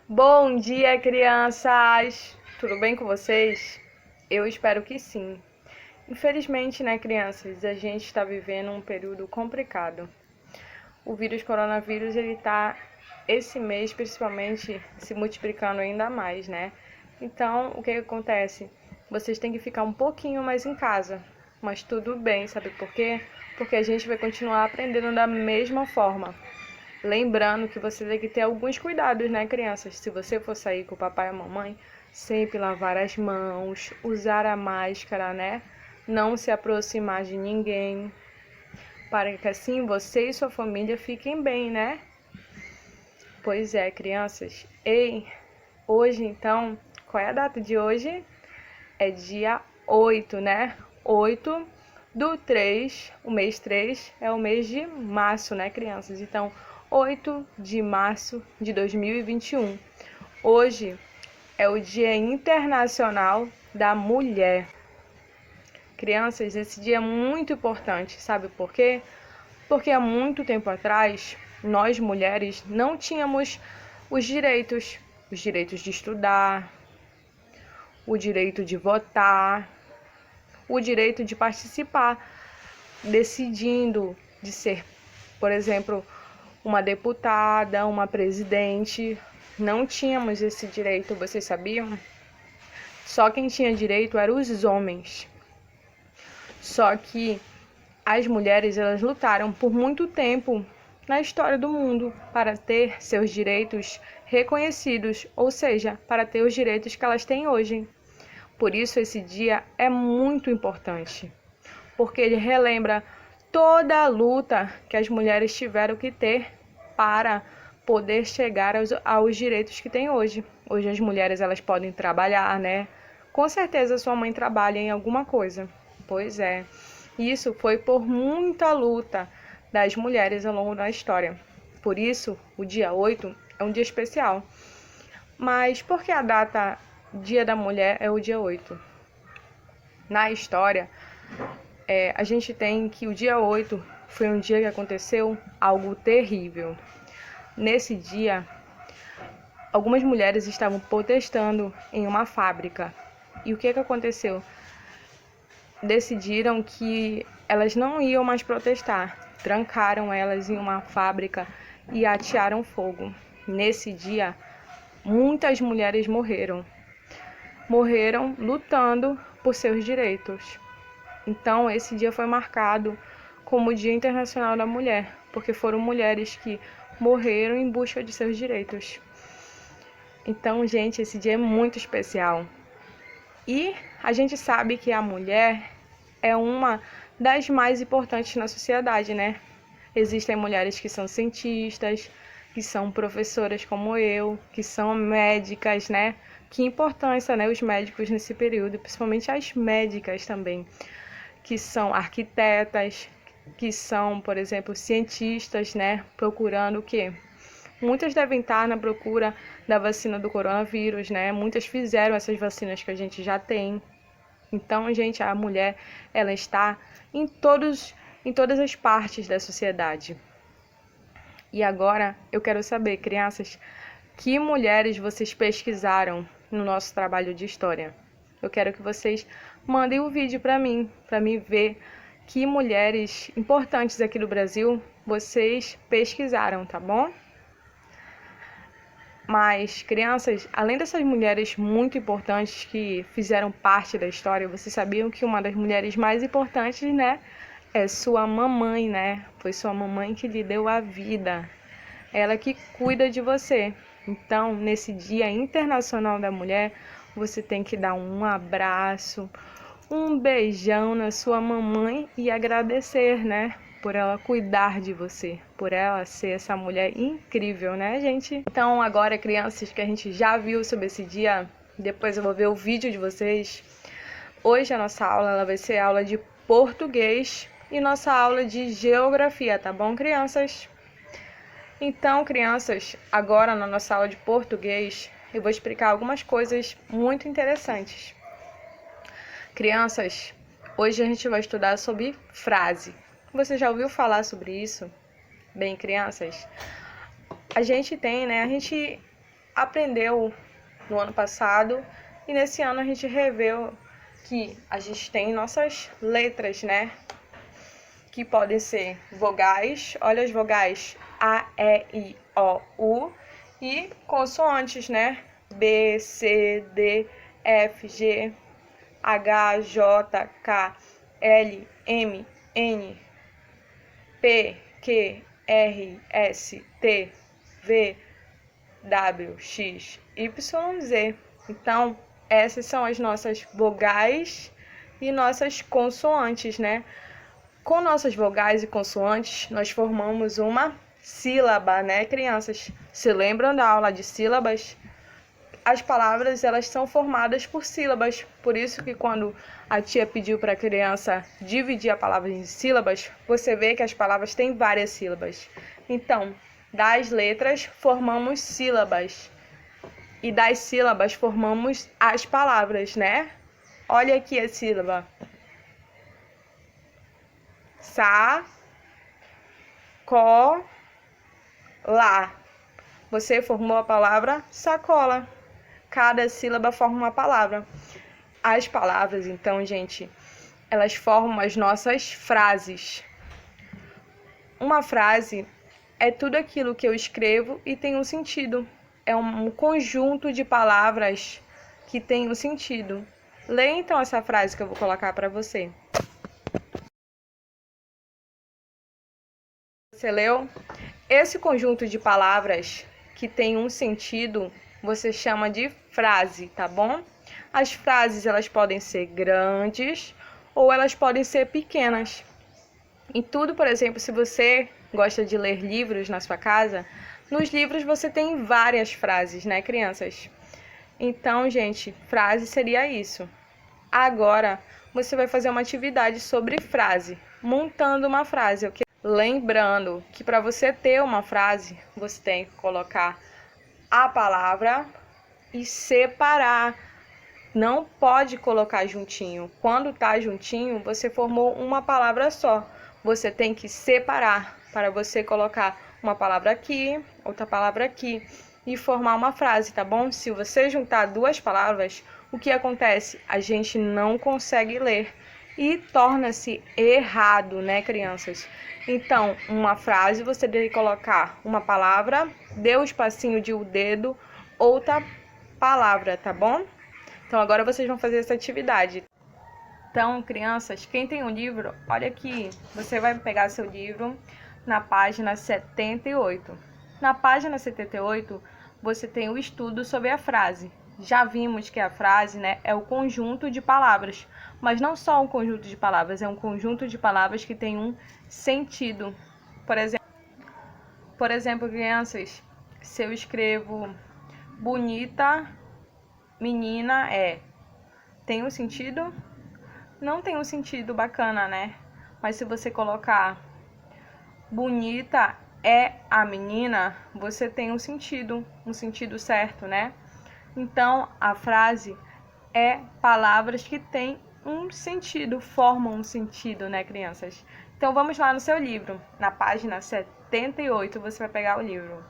Bom dia, crianças! Tudo bem com vocês? Eu espero que sim. Infelizmente, né, crianças, a gente está vivendo um período complicado. O vírus coronavírus, ele tá esse mês, principalmente, se multiplicando ainda mais, né? Então, o que acontece? Vocês têm que ficar um pouquinho mais em casa, mas tudo bem, sabe por quê? Porque a gente vai continuar aprendendo da mesma forma. Lembrando que você tem que ter alguns cuidados, né, crianças? Se você for sair com o papai e a mamãe, sempre lavar as mãos, usar a máscara, né? Não se aproximar de ninguém, para que assim você e sua família fiquem bem, né? Pois é, crianças. Ei, hoje então, qual é a data de hoje? É dia 8, né? 8/3, o mês 3 é o mês de março, né, crianças? Então, 8 de março de 2021. Hoje é o Dia Internacional da Mulher. Crianças, esse dia é muito importante, sabe por quê? Porque há muito tempo atrás, nós mulheres não tínhamos os direitos de estudar, o direito de votar, o direito de participar, decidindo de ser, por exemplo, uma deputada, uma presidente. Não tínhamos esse direito, vocês sabiam? Só quem tinha direito eram os homens. Só que as mulheres, elas lutaram por muito tempo na história do mundo para ter seus direitos reconhecidos, ou seja, para ter os direitos que elas têm hoje. Por isso esse dia é muito importante, porque ele relembra toda a luta que as mulheres tiveram que ter para poder chegar aos direitos que têm hoje. Hoje as mulheres, elas podem trabalhar, né? Com certeza sua mãe trabalha em alguma coisa. Pois é. Isso foi por muita luta das mulheres ao longo da história. Por isso, o dia 8 é um dia especial. Mas por que a data Dia da Mulher é o dia 8? Na história, a gente tem que o dia 8 foi um dia que aconteceu algo terrível. Nesse dia, algumas mulheres estavam protestando em uma fábrica. E o que aconteceu? Decidiram que elas não iam mais protestar. Trancaram elas em uma fábrica e atearam fogo. Nesse dia, muitas mulheres morreram. Morreram lutando por seus direitos. Então, esse dia foi marcado como o Dia Internacional da Mulher, porque foram mulheres que morreram em busca de seus direitos. Então, gente, esse dia é muito especial. E a gente sabe que a mulher é uma das mais importantes na sociedade, né? Existem mulheres que são cientistas, que são professoras como eu, que são médicas, né? Que importância, né, os médicos nesse período, principalmente as médicas também, que são arquitetas, que são, por exemplo, cientistas, né, procurando o quê? Muitas devem estar na procura da vacina do coronavírus, né? Muitas fizeram essas vacinas que a gente já tem. Então, gente, a mulher, ela está em todas as partes da sociedade. E agora, eu quero saber, crianças, que mulheres vocês pesquisaram no nosso trabalho de história? Eu quero que vocês mandem um vídeo para mim ver que mulheres importantes aqui do Brasil vocês pesquisaram, tá bom? Mas, crianças, além dessas mulheres muito importantes que fizeram parte da história, vocês sabiam que uma das mulheres mais importantes, né, é sua mamãe, né? Foi sua mamãe que lhe deu a vida. Ela que cuida de você. Então, nesse Dia Internacional da Mulher, você tem que dar um abraço, um beijão na sua mamãe e agradecer, né? Por ela cuidar de você, por ela ser essa mulher incrível, né, gente? Então, agora, crianças, que a gente já viu sobre esse dia, depois eu vou ver o vídeo de vocês. Hoje a nossa aula ela vai ser aula de português e nossa aula de geografia, tá bom, crianças? Então, crianças, agora na nossa aula de português, eu vou explicar algumas coisas muito interessantes. Crianças, hoje a gente vai estudar sobre frase. Você já ouviu falar sobre isso? Bem, crianças, a gente tem, né? A gente aprendeu no ano passado e nesse ano a gente reveu que a gente tem nossas letras, né? Que podem ser vogais, olha as vogais A, E, I, O, U e consoantes, né? B, C, D, F, G, H, J, K, L, M, N, P, Q, R, S, T, V, W, X, Y, Z. Então, essas são as nossas vogais e nossas consoantes, né? Com nossas vogais e consoantes, nós formamos uma sílaba, né, crianças? Se lembram da aula de sílabas? As palavras, elas são formadas por sílabas. Por isso que quando a tia pediu para a criança dividir a palavra em sílabas, você vê que as palavras têm várias sílabas. Então, das letras formamos sílabas. E das sílabas formamos as palavras, né? Olha aqui a sílaba. Sa, co, lá. Você formou a palavra sacola. Cada sílaba forma uma palavra. As palavras, então, gente, elas formam as nossas frases. Uma frase é tudo aquilo que eu escrevo e tem um sentido. É um conjunto de palavras que tem um sentido. Leia então essa frase que eu vou colocar para você. Você leu? Esse conjunto de palavras que tem um sentido, você chama de frase, tá bom? As frases, elas podem ser grandes ou elas podem ser pequenas. Em tudo, por exemplo, se você gosta de ler livros na sua casa, nos livros você tem várias frases, né, crianças? Então, gente, frase seria isso. Agora, você vai fazer uma atividade sobre frase, montando uma frase, ok? Lembrando que para você ter uma frase, você tem que colocar a palavra e separar. Não pode colocar juntinho. Quando tá juntinho, você formou uma palavra só. Você tem que separar para você colocar uma palavra aqui, outra palavra aqui e formar uma frase, tá bom? Se você juntar duas palavras, o que acontece? A gente não consegue ler e torna-se errado, né, crianças? Então, uma frase você deve colocar uma palavra, dê o espacinho de o dedo, outra palavra, tá bom? Então, agora vocês vão fazer essa atividade. Então, crianças, quem tem um livro, olha aqui, você vai pegar seu livro na página 78. Na página 78, você tem o estudo sobre a frase. Já vimos que a frase, né, é o conjunto de palavras, mas não só um conjunto de palavras, é um conjunto de palavras que tem um sentido. Por exemplo, crianças, se eu escrevo bonita, menina tem um sentido? Não tem um sentido bacana, né? Mas se você colocar bonita é a menina, você tem um sentido certo, né? Então, a frase é palavras que têm um sentido, formam um sentido, né, crianças? Então, vamos lá no seu livro. Na página 78, você vai pegar o livro.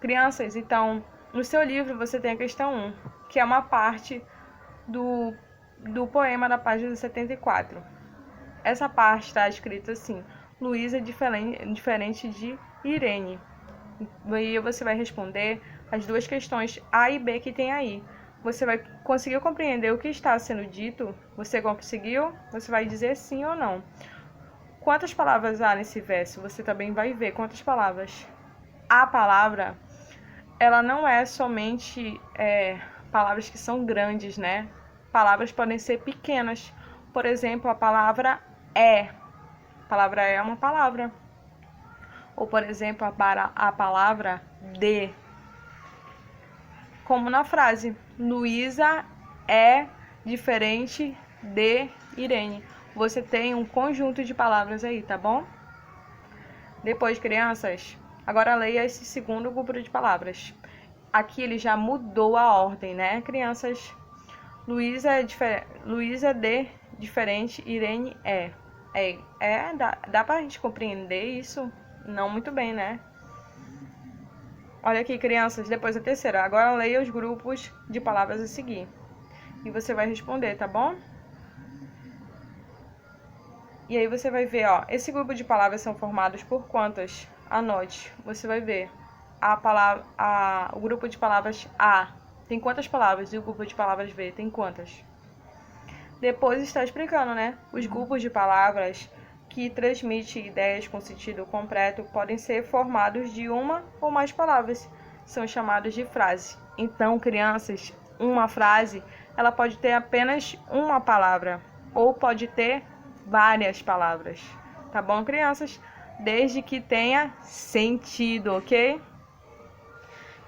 Crianças, então, no seu livro você tem a questão 1, que é uma parte do poema da página 74. Essa parte está escrita assim: Luísa é diferente de Irene. E aí você vai responder as duas questões A e B que tem aí. Você vai conseguir compreender o que está sendo dito? Você conseguiu? Você vai dizer sim ou não. Quantas palavras há nesse verso? Você também vai ver quantas palavras. A palavra, ela não é somente palavras que são grandes, né? Palavras podem ser pequenas. Por exemplo, a palavra é. A palavra é uma palavra. Ou, por exemplo, a palavra de. Como na frase, Luísa é diferente de Irene. Você tem um conjunto de palavras aí, tá bom? Depois, crianças, agora leia esse segundo grupo de palavras. Aqui ele já mudou a ordem, né, crianças? Luísa de diferente, Irene é. Dá pra gente compreender isso? Não muito bem, né? Olha aqui, crianças, depois a terceira. Agora leia os grupos de palavras a seguir. E você vai responder, tá bom? E aí você vai ver, ó, esse grupo de palavras são formados por quantas? Anote. Você vai ver o grupo de palavras A tem quantas palavras e o grupo de palavras B tem quantas? Depois está explicando, né? Os grupos de palavras que transmitem ideias com sentido completo podem ser formados de uma ou mais palavras. São chamados de frase. Então, crianças, uma frase, ela pode ter apenas uma palavra ou pode ter várias palavras. Tá bom, crianças? Desde que tenha sentido, ok?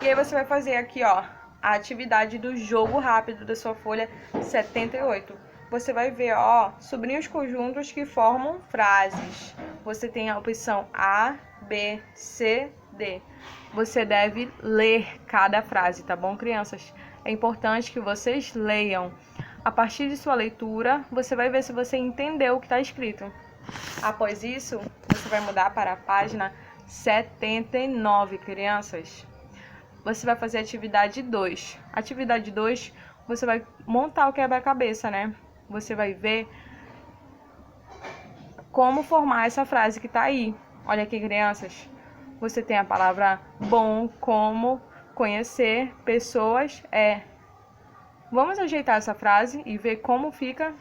E aí você vai fazer aqui, ó, a atividade do jogo rápido da sua folha 78. Você vai ver, ó, sublinhos conjuntos que formam frases. Você tem a opção A, B, C, D. Você deve ler cada frase, tá bom, crianças? É importante que vocês leiam. A partir de sua leitura, você vai ver se você entendeu o que está escrito. Após isso, você vai mudar para a página 79, crianças. Você vai fazer a atividade 2. Atividade 2, você vai montar o quebra-cabeça, né? Você vai ver como formar essa frase que tá aí. Olha aqui, crianças. Você tem a palavra bom, como, conhecer, pessoas, Vamos ajeitar essa frase e ver como fica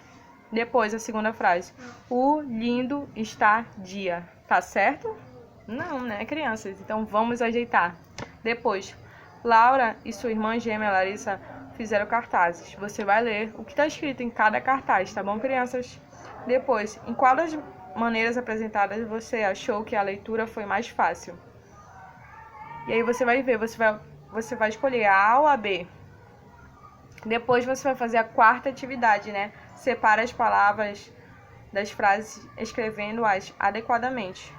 depois a segunda frase. O lindo está dia. Tá certo? Não, né, crianças? Então vamos ajeitar. Depois, Laura e sua irmã gêmea Larissa fizeram cartazes. Você vai ler o que está escrito em cada cartaz, tá bom, crianças? Depois, em qual das maneiras apresentadas você achou que a leitura foi mais fácil? E aí você vai ver, você vai escolher a A ou a B. Depois você vai fazer a quarta atividade, né? Separa as palavras das frases escrevendo-as adequadamente.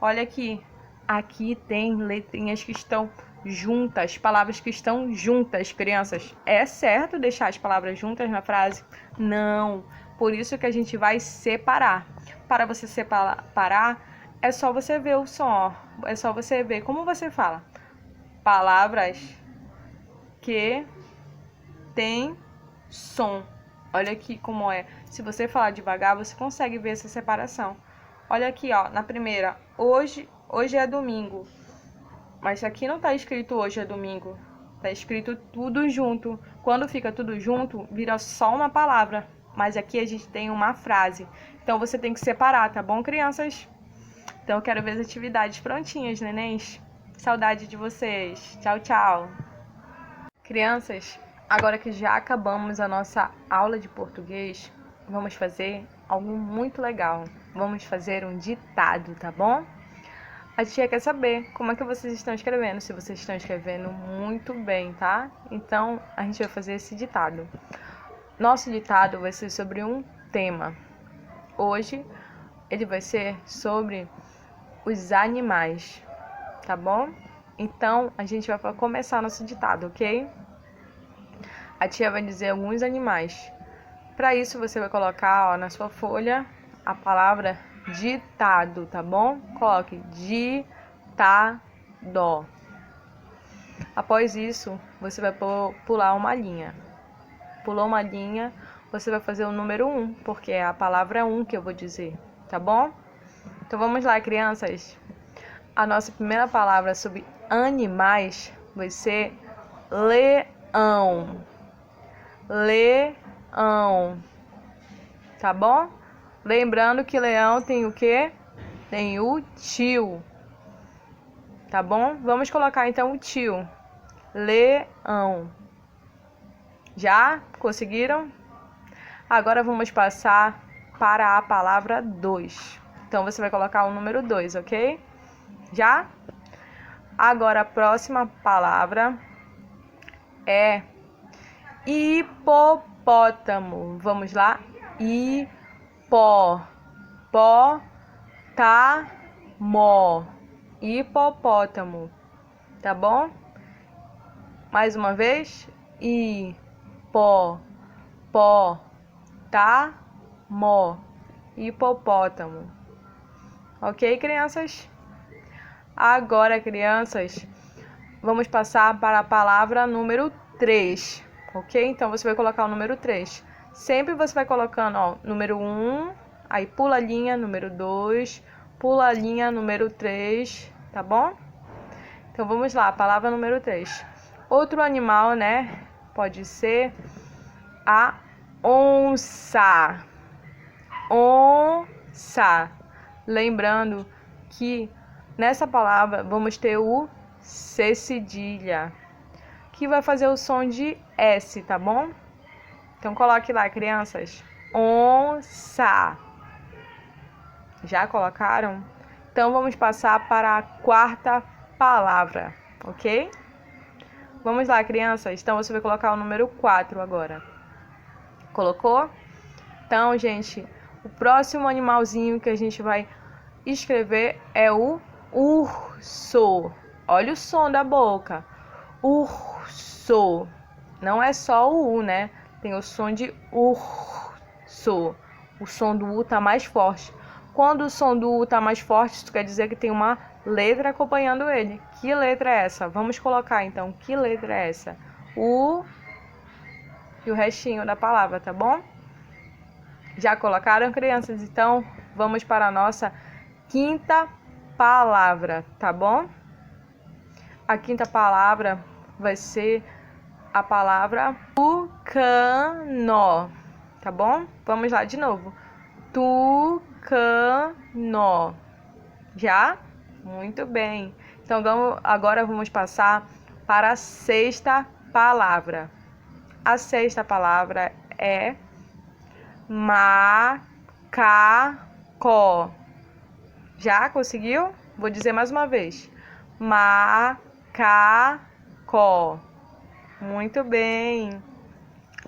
Olha aqui. Aqui tem letrinhas que estão juntas, palavras que estão juntas, crianças. É certo deixar as palavras juntas na frase? Não. Por isso que a gente vai separar. Para você separar, é só você ver o som, ó. É só você ver como você fala. Palavras que tem som. Olha aqui como é. Se você falar devagar, você consegue ver essa separação. Olha aqui, ó, na primeira. Hoje é domingo. Mas aqui não tá escrito hoje é domingo. Tá escrito tudo junto. Quando fica tudo junto, vira só uma palavra. Mas aqui a gente tem uma frase. Então você tem que separar, tá bom, crianças? Então eu quero ver as atividades prontinhas, nenéns. Saudade de vocês. Tchau, tchau. Crianças, agora que já acabamos a nossa aula de português, vamos fazer algo muito legal. Vamos fazer um ditado, tá bom? A tia quer saber como é que vocês estão escrevendo, se vocês estão escrevendo muito bem, tá? Então, a gente vai fazer esse ditado. Nosso ditado vai ser sobre um tema. Hoje, ele vai ser sobre os animais, tá bom? Então, a gente vai começar nosso ditado, ok? A tia vai dizer alguns animais. Para isso, você vai colocar, ó, na sua folha a palavra ditado, tá bom? Coloque ditado. Após isso, você vai pular uma linha. Pulou uma linha, você vai fazer o número 1, porque é a palavra 1 que eu vou dizer, tá bom? Então vamos lá, crianças. A nossa primeira palavra sobre animais vai ser leão. Leão. Tá bom? Lembrando que leão tem o quê? Tem o tio. Tá bom? Vamos colocar então o tio. Leão. Já conseguiram? Agora vamos passar para a palavra 2. Então você vai colocar o número 2, ok? Já? Agora a próxima palavra é hipopótamo. Vamos lá? Hipopótamo. Tá bom? Mais uma vez. Hipopótamo. Ok, crianças? Agora, crianças, vamos passar para a palavra número 3, ok? Então, você vai colocar o número 3. Sempre você vai colocando, ó, número 1, aí pula a linha, número 2, pula a linha, número 3, tá bom? Então, vamos lá, palavra número 3. Outro animal, né? Pode ser a onça. Onça. Lembrando que nessa palavra vamos ter o C cedilha, que vai fazer o som de S, tá bom? Então coloque lá, crianças. Onça. Já colocaram? Então vamos passar para a quarta palavra, ok? Vamos lá, crianças. Então você vai colocar o número 4 agora. Colocou? Então, gente, o próximo animalzinho que a gente vai escrever é o urso. Olha o som da boca. Urso. Não é só o U, né? Tem o som de urso. O som do U tá mais forte. Quando o som do U tá mais forte, isso quer dizer que tem uma letra acompanhando ele. Que letra é essa? Vamos colocar então. Que letra é essa? U e o restinho da palavra, tá bom? Já colocaram, crianças? Então, vamos para a nossa quinta palavra, tá bom? A quinta palavra vai ser a palavra tucano, tá bom? Vamos lá de novo. Tucano. Já? Muito bem. Então, agora vamos passar para a sexta palavra. A sexta palavra é macaco. Já conseguiu? Vou dizer mais uma vez. Macaco. Muito bem.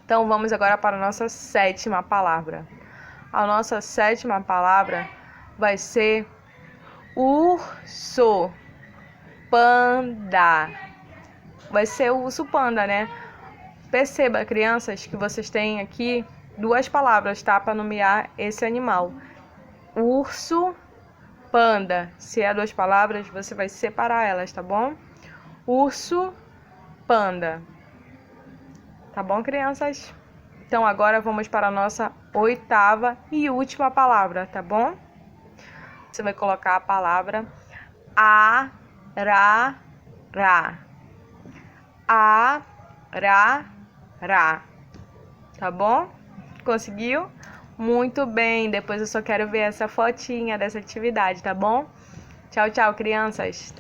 Então vamos agora para a nossa sétima palavra. A nossa sétima palavra vai ser urso panda. Vai ser o urso panda, né? Perceba, crianças, que vocês têm aqui duas palavras, tá? Para nomear esse animal. Urso panda. Se é duas palavras, você vai separar elas, tá bom? Urso panda. Tá bom, crianças? Então, agora vamos para a nossa oitava e última palavra, tá bom? Você vai colocar a palavra arara. Arara. Tá bom? Conseguiu? Muito bem. Depois eu só quero ver essa fotinha dessa atividade, tá bom? Tchau, tchau, crianças.